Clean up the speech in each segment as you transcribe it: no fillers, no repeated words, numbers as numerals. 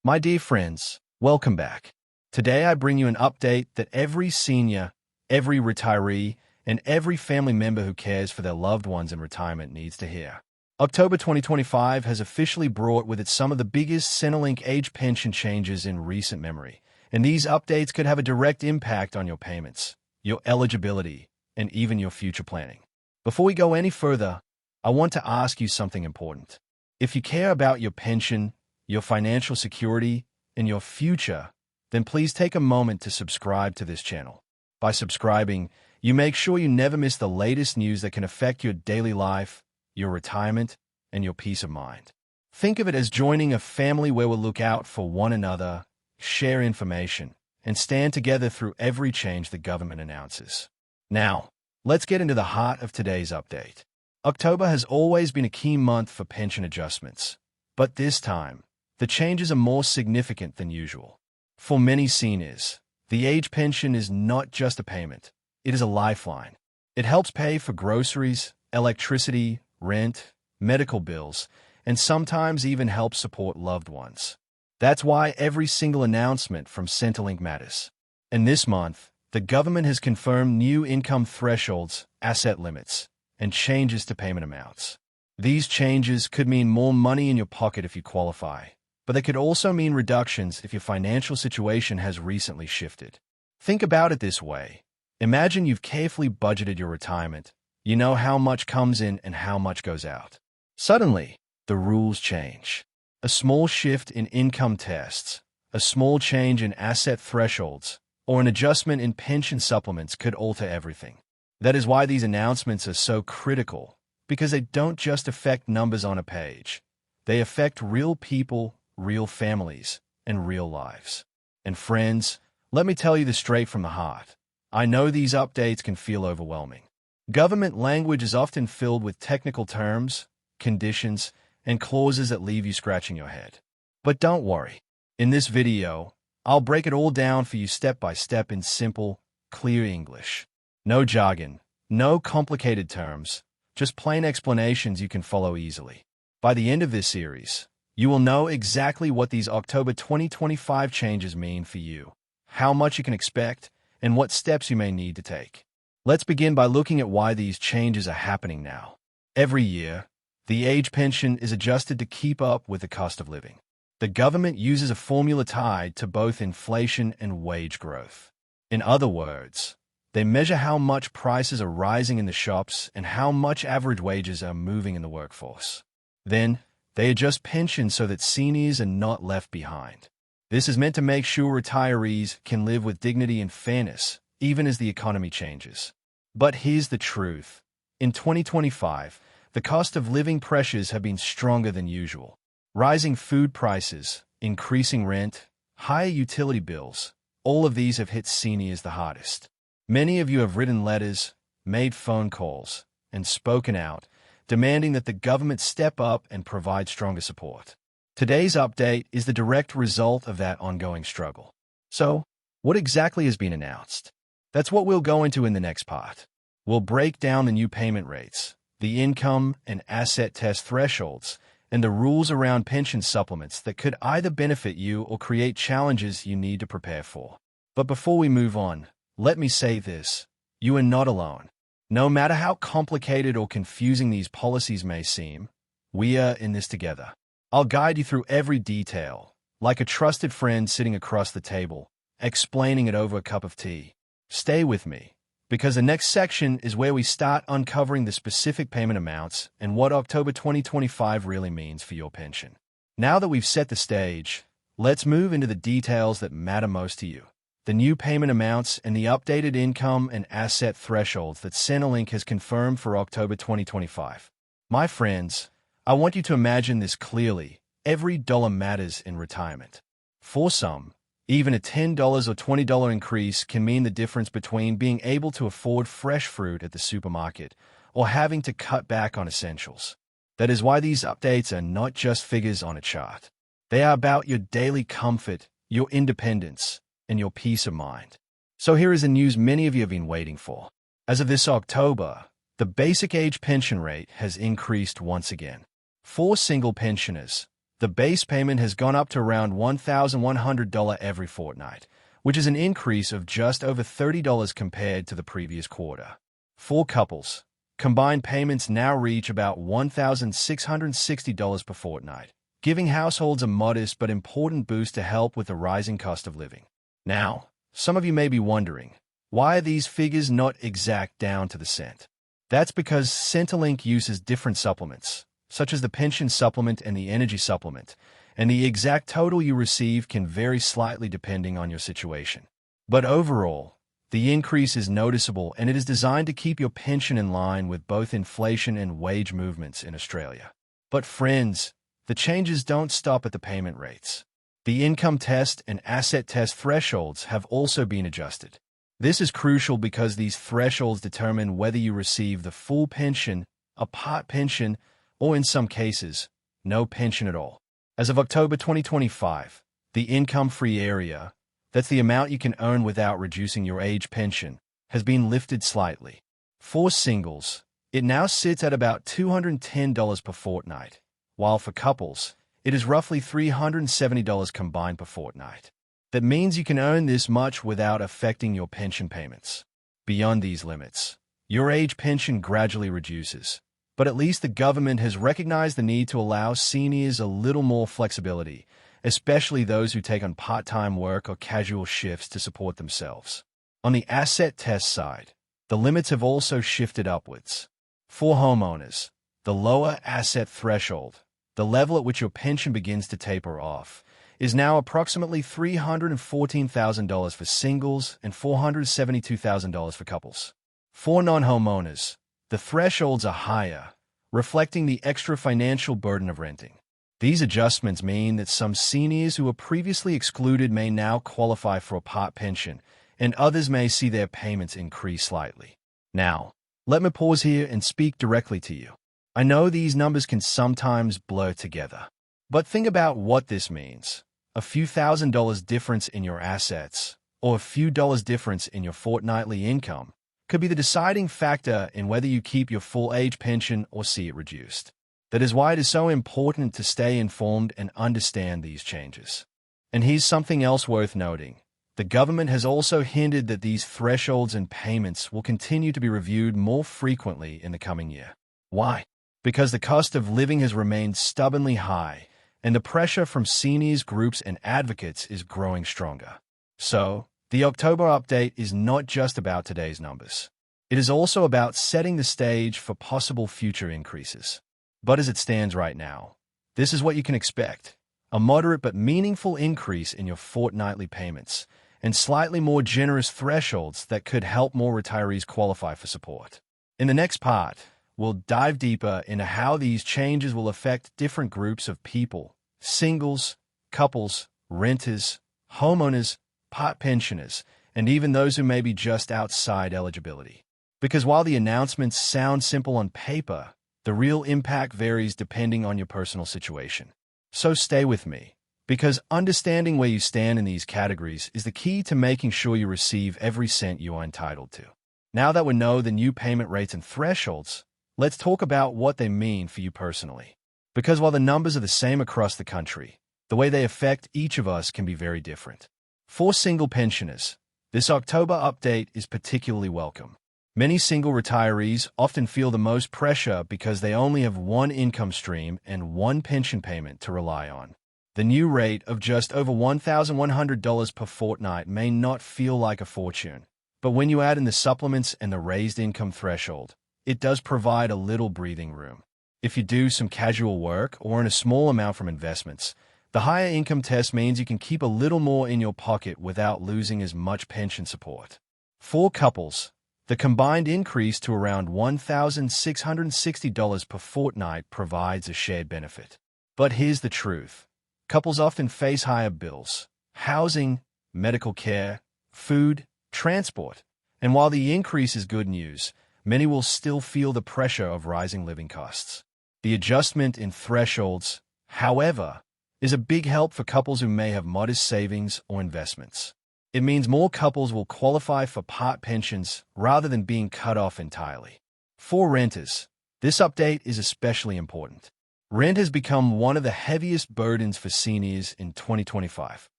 My dear friends, welcome back. Today I bring you an update that every senior, every retiree, and every family member who cares for their loved ones in retirement needs to hear. October 2025 has officially brought with it some of the biggest Centrelink age pension changes in recent memory, and these updates could have a direct impact on your payments, your eligibility, and even your future planning. Before we go any further, I want to ask you something important. If you care about your pension, your financial security, and your future, then please take a moment to subscribe to this channel. By subscribing, you make sure you never miss the latest news that can affect your daily life, your retirement, and your peace of mind. Think of it as joining a family where we'll look out for one another, share information, and stand together through every change the government announces. Now, let's get into the heart of today's update. October has always been a key month for pension adjustments, but this time, the changes are more significant than usual. For many seniors, the age pension is not just a payment, it is a lifeline. It helps pay for groceries, electricity, rent, medical bills, and sometimes even helps support loved ones. That's why every single announcement from Centrelink matters. And this month, the government has confirmed new income thresholds, asset limits, and changes to payment amounts. These changes could mean more money in your pocket if you qualify, but they could also mean reductions if your financial situation has recently shifted. Think about it this way. Imagine you've carefully budgeted your retirement. You know how much comes in and how much goes out. Suddenly, the rules change. A small shift in income tests, a small change in asset thresholds, or an adjustment in pension supplements could alter everything. That is why these announcements are so critical, because they don't just affect numbers on a page. They affect real people, real families, and real lives. And friends, let me tell you this straight from the heart. I know these updates can feel overwhelming. Government language is often filled with technical terms, conditions, and clauses that leave you scratching your head. But don't worry. In this video, I'll break it all down for you step by step in simple, clear English. No jargon, no complicated terms, just plain explanations you can follow easily. By the end of this series, you will know exactly what these October 2025 changes mean for you, how much you can expect, and what steps you may need to take. Let's begin by looking at why these changes are happening now. Every year, the age pension is adjusted to keep up with the cost of living. The government uses a formula tied to both inflation and wage growth. In other words, they measure how much prices are rising in the shops and how much average wages are moving in the workforce. Then, they adjust pensions so that seniors are not left behind. This is meant to make sure retirees can live with dignity and fairness, even as the economy changes. But here's the truth. In 2025, the cost of living pressures have been stronger than usual. Rising food prices, increasing rent, higher utility bills, all of these have hit seniors the hardest. Many of you have written letters, made phone calls, and spoken out, demanding that the government step up and provide stronger support. Today's update is the direct result of that ongoing struggle. So, what exactly has been announced? That's what we'll go into in the next part. We'll break down the new payment rates, the income and asset test thresholds, and the rules around pension supplements that could either benefit you or create challenges you need to prepare for. But before we move on, let me say this. You are not alone. No matter how complicated or confusing these policies may seem, we are in this together. I'll guide you through every detail, like a trusted friend sitting across the table, explaining it over a cup of tea. Stay with me, because the next section is where we start uncovering the specific payment amounts and what October 2025 really means for your pension. Now that we've set the stage, let's move into the details that matter most to you. The new payment amounts and the updated income and asset thresholds that Centrelink has confirmed for October 2025. My friends, I want you to imagine this clearly. Every dollar matters in retirement. For some, even a $10 or $20 increase can mean the difference between being able to afford fresh fruit at the supermarket or having to cut back on essentials. That is why these updates are not just figures on a chart. They are about your daily comfort, your independence, and your peace of mind. So here is the news many of you have been waiting for. As of this October, the basic age pension rate has increased once again. For single pensioners, The base payment has gone up to around $1,100 every fortnight, which is an increase of just over $30 compared to the previous quarter. For couples, combined payments now reach about $1,660 per fortnight, giving households a modest but important boost to help with the rising cost of living. Now, some of you may be wondering, why are these figures not exact down to the cent? That's because Centrelink uses different supplements, such as the pension supplement and the energy supplement, and the exact total you receive can vary slightly depending on your situation. But overall, the increase is noticeable, and it is designed to keep your pension in line with both inflation and wage movements in Australia. But friends, the changes don't stop at the payment rates. The income test and asset test thresholds have also been adjusted. This is crucial because these thresholds determine whether you receive the full pension, a part pension, or in some cases, no pension at all. As of October 2025, the income-free area, that's the amount you can earn without reducing your age pension, has been lifted slightly. For singles, it now sits at about $210 per fortnight, while for couples, it is roughly $370 combined per fortnight. That means you can earn this much without affecting your pension payments. Beyond these limits, your age pension gradually reduces, but at least the government has recognized the need to allow seniors a little more flexibility, especially those who take on part-time work or casual shifts to support themselves. On the asset test side, the limits have also shifted upwards. For homeowners, the lower asset threshold, the level at which your pension begins to taper off, is now approximately $314,000 for singles and $472,000 for couples. For non-homeowners, the thresholds are higher, reflecting the extra financial burden of renting. These adjustments mean that some seniors who were previously excluded may now qualify for a part pension, and others may see their payments increase slightly. Now, let me pause here and speak directly to you. I know these numbers can sometimes blur together, but think about what this means. A few $1,000s difference in your assets, or a few dollars difference in your fortnightly income, could be the deciding factor in whether you keep your full age pension or see it reduced. That is why it is so important to stay informed and understand these changes. And here's something else worth noting. The government has also hinted that these thresholds and payments will continue to be reviewed more frequently in the coming year. Why? Because the cost of living has remained stubbornly high, and the pressure from seniors groups and advocates is growing stronger. So, the October update is not just about today's numbers. It is also about setting the stage for possible future increases. But as it stands right now, this is what you can expect: a moderate but meaningful increase in your fortnightly payments, and slightly more generous thresholds that could help more retirees qualify for support. In the next part, we'll dive deeper into how these changes will affect different groups of people: singles, couples, renters, homeowners, part pensioners, and even those who may be just outside eligibility. Because while the announcements sound simple on paper, the real impact varies depending on your personal situation. So stay with me, because understanding where you stand in these categories is the key to making sure you receive every cent you are entitled to. Now that we know the new payment rates and thresholds, let's talk about what they mean for you personally. Because while the numbers are the same across the country, the way they affect each of us can be very different. For single pensioners, this October update is particularly welcome. Many single retirees often feel the most pressure because they only have one income stream and one pension payment to rely on. The new rate of just over $1,100 per fortnight may not feel like a fortune, but when you add in the supplements and the raised income threshold, it does provide a little breathing room. If you do some casual work or earn a small amount from investments, the higher income test means you can keep a little more in your pocket without losing as much pension support. For couples, the combined increase to around $1,660 per fortnight provides a shared benefit. But here's the truth. Couples often face higher bills: housing, medical care, food, transport. And while the increase is good news, many will still feel the pressure of rising living costs. The adjustment in thresholds, however, is a big help for couples who may have modest savings or investments. It means more couples will qualify for part pensions rather than being cut off entirely. For renters, this update is especially important. Rent has become one of the heaviest burdens for seniors in 2025.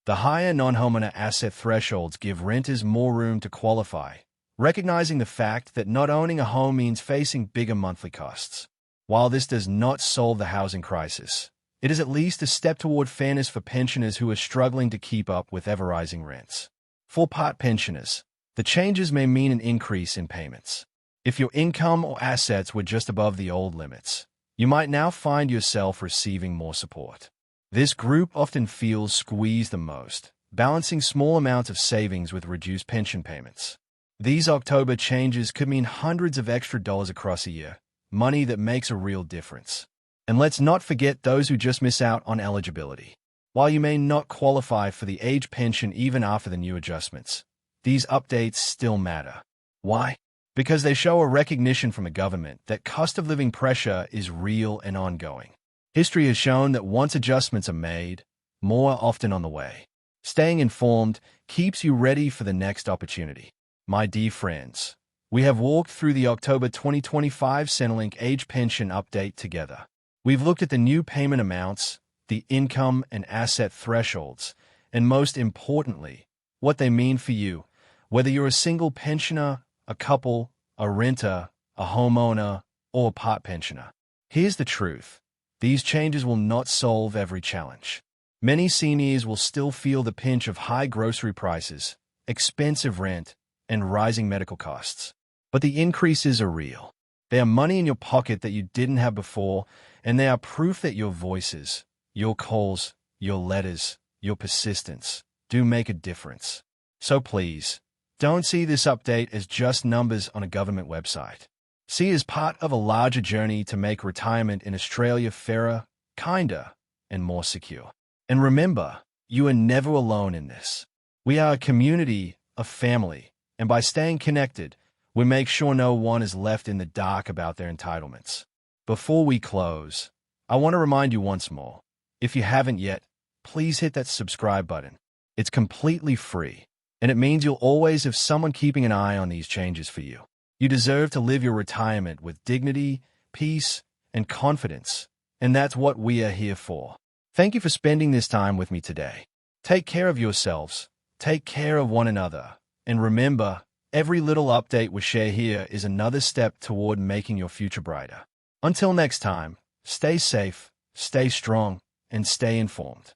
The higher non-homeowner asset thresholds give renters more room to qualify, recognizing the fact that not owning a home means facing bigger monthly costs. While this does not solve the housing crisis, it is at least a step toward fairness for pensioners who are struggling to keep up with ever-rising rents. For part pensioners, the changes may mean an increase in payments. If your income or assets were just above the old limits, you might now find yourself receiving more support. This group often feels squeezed the most, balancing small amounts of savings with reduced pension payments. These October changes could mean hundreds of extra dollars across a year, money that makes a real difference. And let's not forget those who just miss out on eligibility. While you may not qualify for the age pension even after the new adjustments, these updates still matter. Why? Because they show a recognition from the government that cost of living pressure is real and ongoing. History has shown that once adjustments are made, more are often on the way. Staying informed keeps you ready for the next opportunity. My dear friends, we have walked through the October 2025 Centrelink age pension update together. We've looked at the new payment amounts, the income and asset thresholds, and most importantly, what they mean for you, whether you're a single pensioner, a couple, a renter, a homeowner, or a part pensioner. Here's the truth. These changes will not solve every challenge. Many seniors will still feel the pinch of high grocery prices, expensive rent, and rising medical costs. But the increases are real. They are money in your pocket that you didn't have before, and they are proof that your voices, your calls, your letters, your persistence do make a difference. So please, don't see this update as just numbers on a government website. See it as part of a larger journey to make retirement in Australia fairer, kinder, and more secure. And remember, you are never alone in this. We are a community, a family, and by staying connected, we make sure no one is left in the dark about their entitlements. Before we close, I want to remind you once more, if you haven't yet, please hit that subscribe button. It's completely free, and it means you'll always have someone keeping an eye on these changes for you. You deserve to live your retirement with dignity, peace, and confidence, and that's what we are here for. Thank you for spending this time with me today. Take care of yourselves, take care of one another, and remember, every little update we share here is another step toward making your future brighter. Until next time, stay safe, stay strong, and stay informed.